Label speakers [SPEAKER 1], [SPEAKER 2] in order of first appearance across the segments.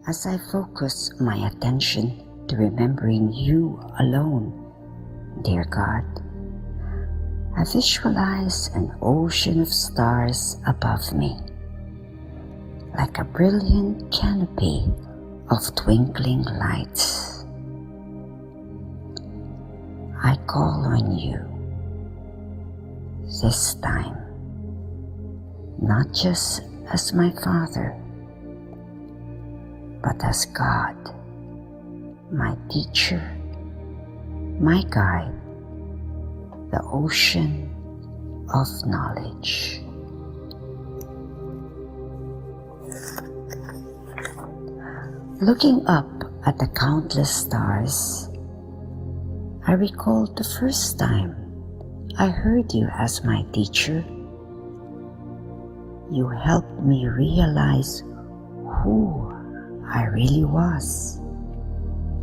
[SPEAKER 1] As I focus my attention to remembering you alone, dear God, I visualize an ocean of stars above me, like a brilliant canopy of twinkling lights. I call on you this time, not just as my Father, but as God, my teacher, my guide, the ocean of knowledge. Looking up at the countless stars, I recall the first time I heard you as my teacher. You helped me realize who I really was,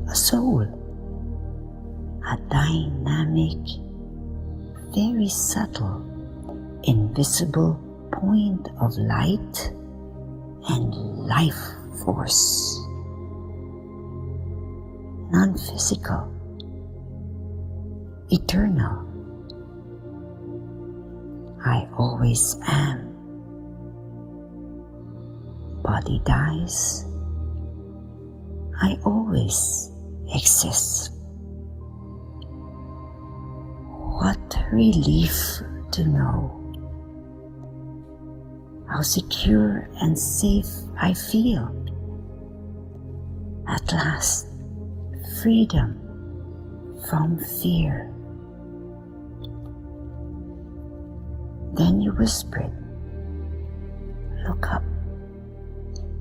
[SPEAKER 1] a soul, a dynamic, very subtle, invisible point of light and life force, non-physical, eternal. I always am. Body dies, I always exist. What relief to know how secure and safe I feel. At last, freedom from fear. Then you whispered, "Look up.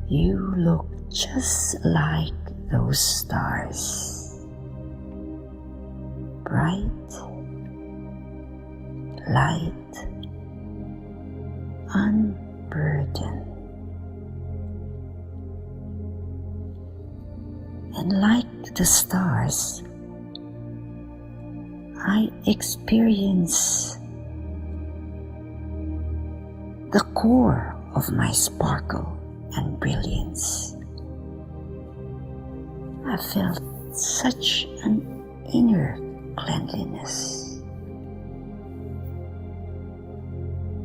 [SPEAKER 1] You look just like those stars. Bright, light, unburdened. And like the stars, I experience the core of my sparkle and brilliance. I felt such an inner cleanliness,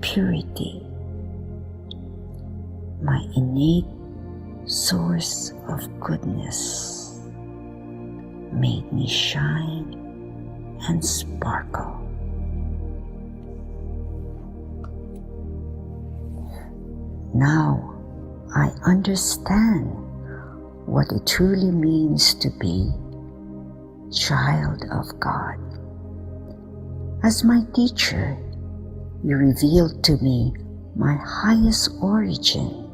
[SPEAKER 1] purity, my innate source of goodness made me shine and sparkle. Now I understand what it truly means to be child of God. As my teacher, you revealed to me my highest origin.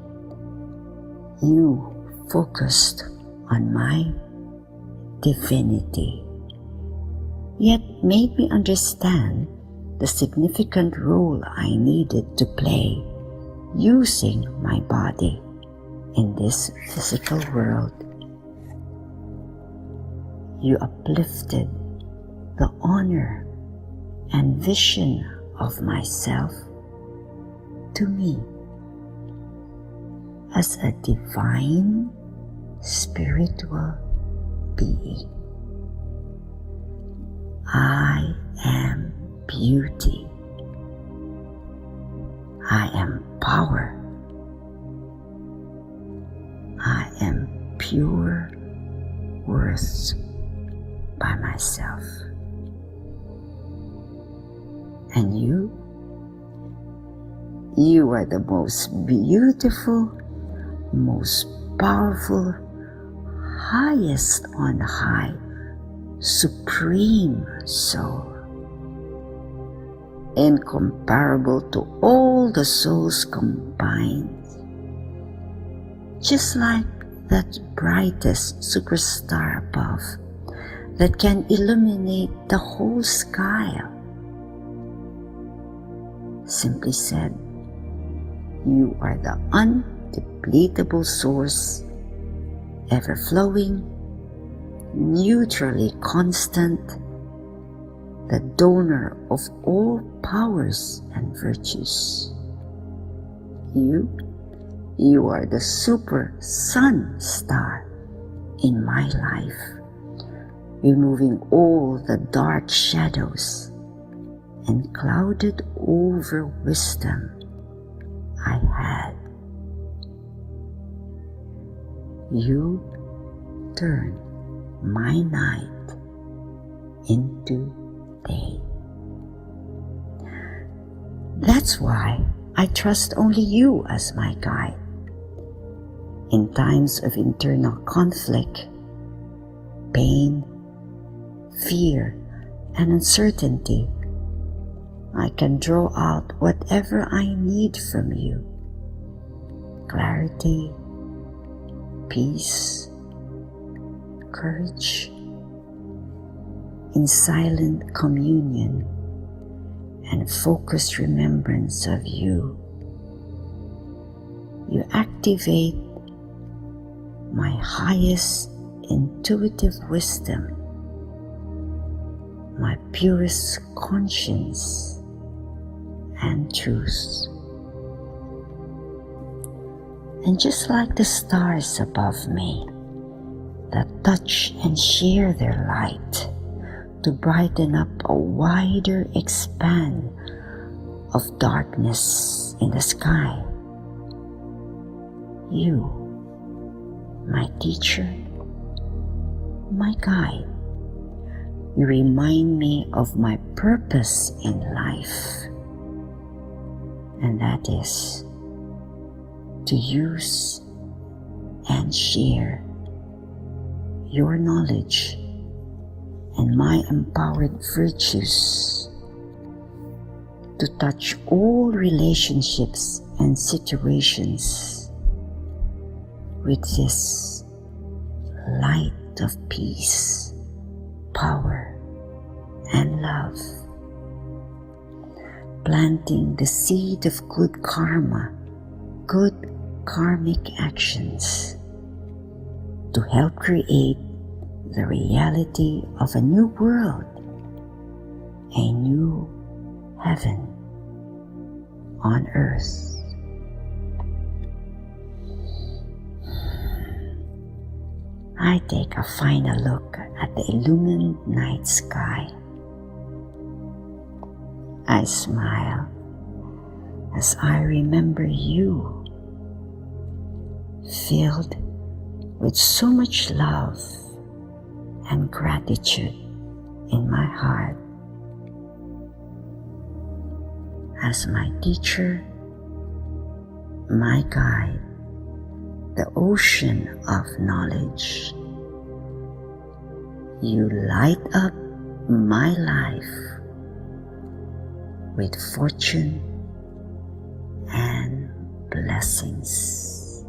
[SPEAKER 1] You focused on my divinity, yet made me understand the significant role I needed to play using my body in this physical world. You uplifted the honor and vision of myself to me as a divine spiritual being. I am beauty. I am power. I am pure worth by myself. And you are the most beautiful, most powerful, highest on high, supreme soul, incomparable to all the souls combined, just like that brightest superstar above that can illuminate the whole sky. Simply said, you are the undepletable source, ever-flowing, neutrally constant, the donor of all powers and virtues. You You are the super sun star in my life, removing all the dark shadows and clouded over wisdom I had. You turn my night into day. That's why I trust only you as my guide. In times of internal conflict, pain, fear, and uncertainty, I can draw out whatever I need from you: clarity, peace, courage. In silent communion and focused remembrance of you, you activate my highest intuitive wisdom, my purest conscience and truth. And just like the stars above me that touch and share their light to brighten up a wider expanse of darkness in the sky, you, my teacher, my guide, you remind me of my purpose in life, and that is to use and share your knowledge and my empowered virtues to touch all relationships and situations with this light of peace, power, and love, planting the seed of good karma, good karmic actions to help create the reality of a new world, a new heaven on earth. I take a final look at the illumined night sky. I smile as I remember you, filled with so much love and gratitude in my heart. As my teacher, my guide, the ocean of knowledge, you light up my life with fortune and blessings.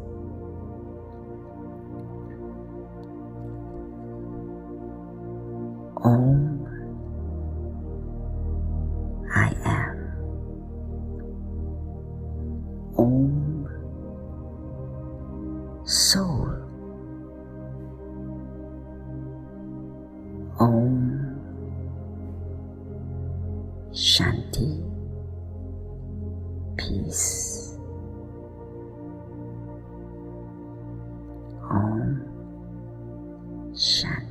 [SPEAKER 1] Om I am. Om Soul. Om Shanti. Peace. Om Shanti.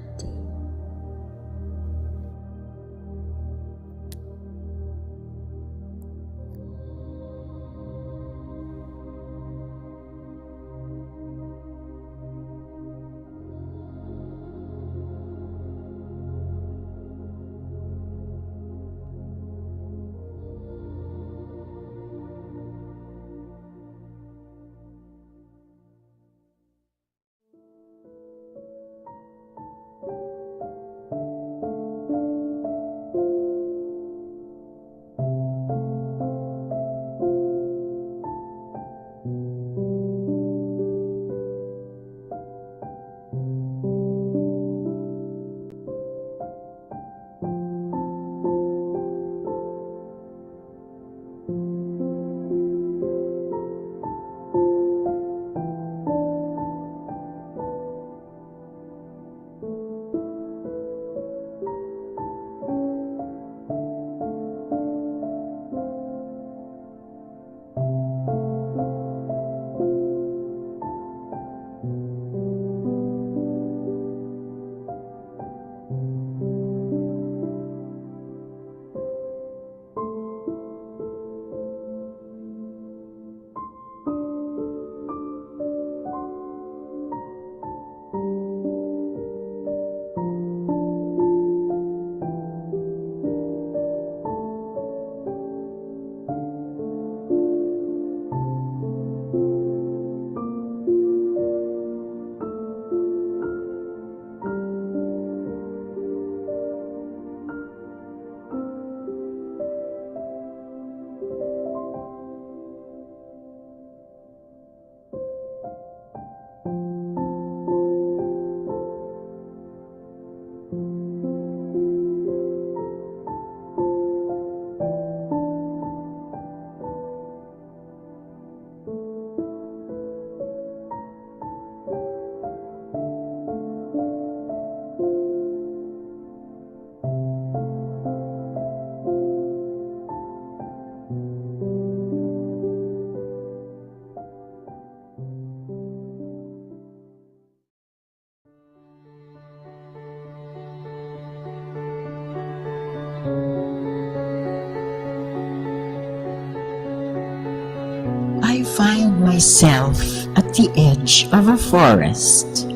[SPEAKER 2] I find myself at the edge of a forest.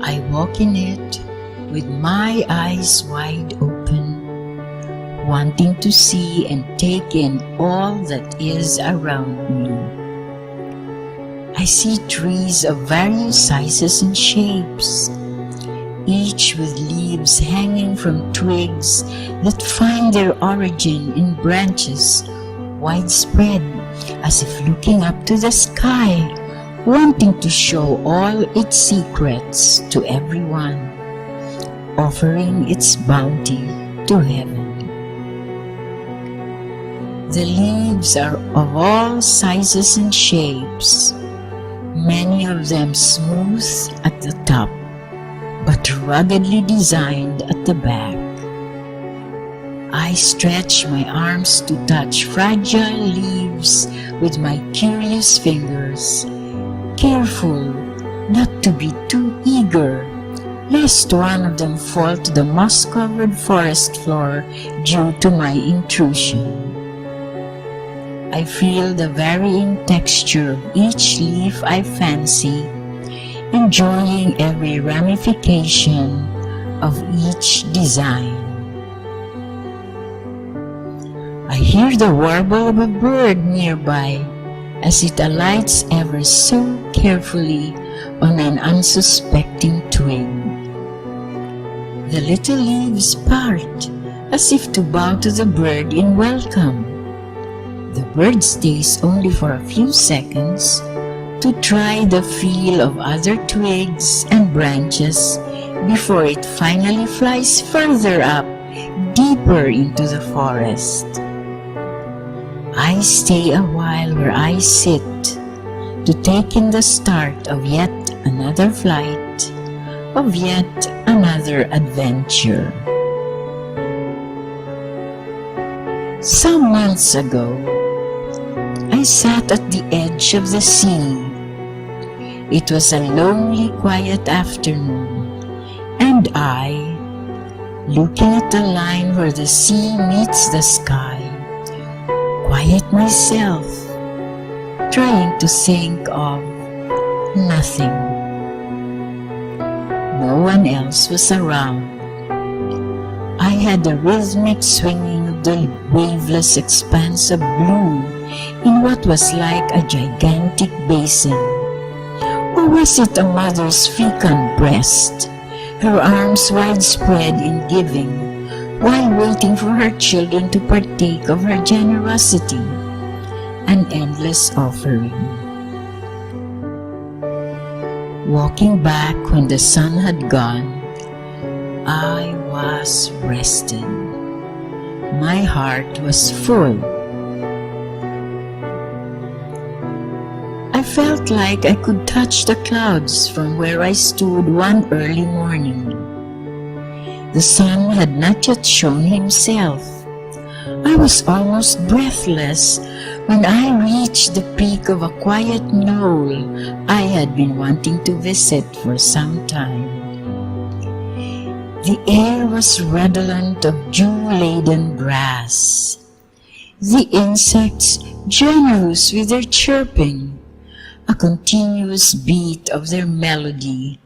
[SPEAKER 2] I walk in it with my eyes wide open, wanting to see and take in all that is around me. I see trees of various sizes and shapes, each with leaves hanging from twigs that find their origin in branches widespread, as if looking up to the sky, wanting to show all its secrets to everyone, offering its bounty to heaven. The leaves are of all sizes and shapes, many of them smooth at the top, but ruggedly designed at the back. I stretch my arms to touch fragile leaves with my curious fingers, careful not to be too eager, lest one of them fall to the moss-covered forest floor due to my intrusion. I feel the varying texture of each leaf I fancy, enjoying every ramification of each design. I hear the warble of a bird nearby as it alights ever so carefully on an unsuspecting twig. The little leaves part as if to bow to the bird in welcome. The bird stays only for a few seconds to try the feel of other twigs and branches before it finally flies further up, deeper into the forest. I stay a while where I sit to take in the start of yet another flight, of yet another adventure. Some months ago, I sat at the edge of the sea. It was a lonely, quiet afternoon, and I, looking at the line where the sea meets the sky, quiet myself, trying to think of nothing. No one else was around. I had the rhythmic swinging of the waveless expanse of blue in what was like a gigantic basin. Or was it a mother's fecund breast, her arms widespread in giving, while waiting for her children to partake of her generosity, an endless offering. Walking back when the sun had gone, I was rested. My heart was full. I felt like I could touch the clouds from where I stood one early morning. The sun had not yet shown himself. I was almost breathless when I reached the peak of a quiet knoll I had been wanting to visit for some time. The air was redolent of dew-laden grass. The insects generous with their chirping, a continuous beat of their melody,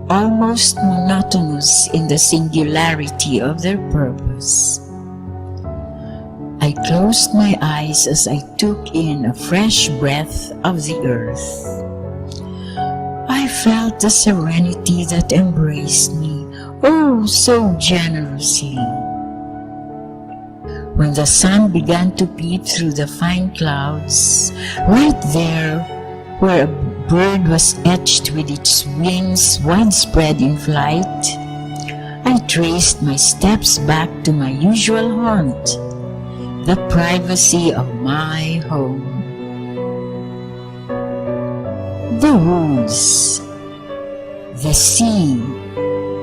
[SPEAKER 2] almost monotonous in the singularity of their purpose. I closed my eyes as I took in a fresh breath of the earth. I felt the serenity that embraced me, oh, so generously. When the sun began to peep through the fine clouds, right there where a bird was etched with its wings widespread in flight, I traced my steps back to my usual haunt, the privacy of my home. The woods, the sea,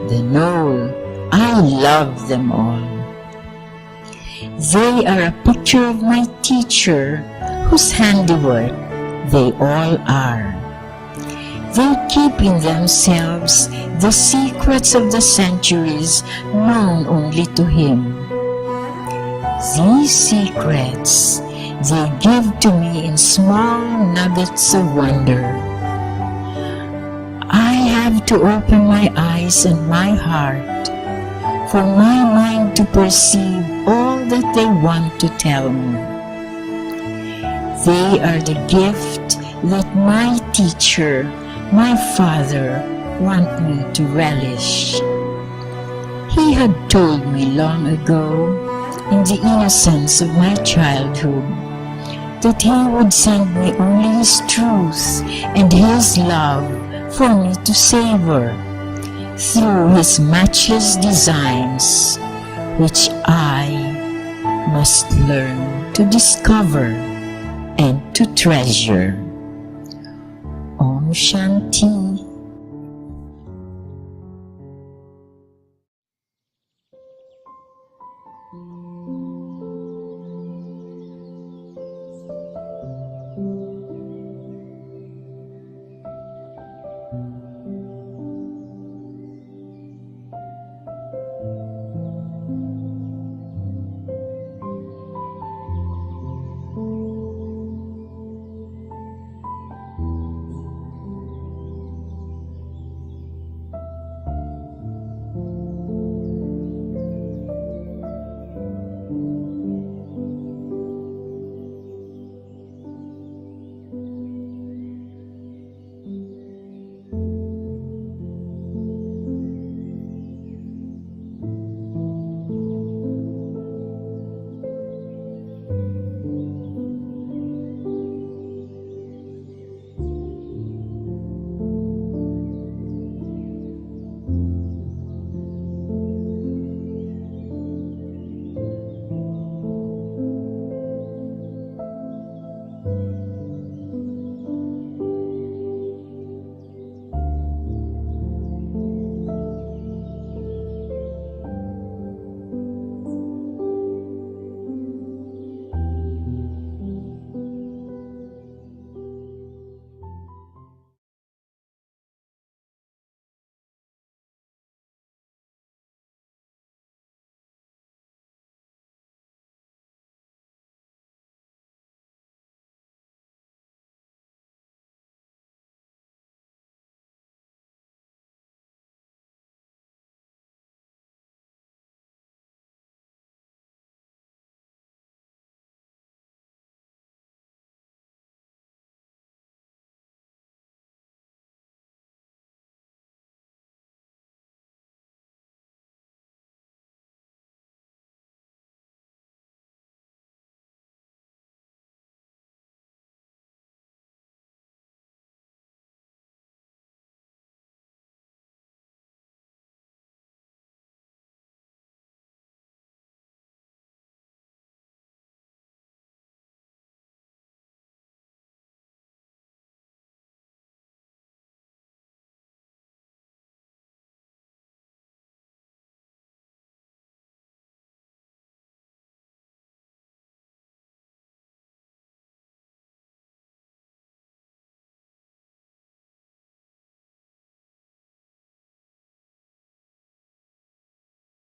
[SPEAKER 2] the knoll, I love them all. They are a picture of my teacher, whose handiwork they all are. They keep in themselves the secrets of the centuries known only to him. These secrets they give to me in small nuggets of wonder. I have to open my eyes and my heart for my mind to perceive all that they want to tell me. They are the gift that my teacher, my father, want me to relish. He had told me long ago, in the innocence of my childhood, that he would send me only his truth and his love for me to savor through his matchless designs, which I must learn to discover and to treasure. Om Shanti.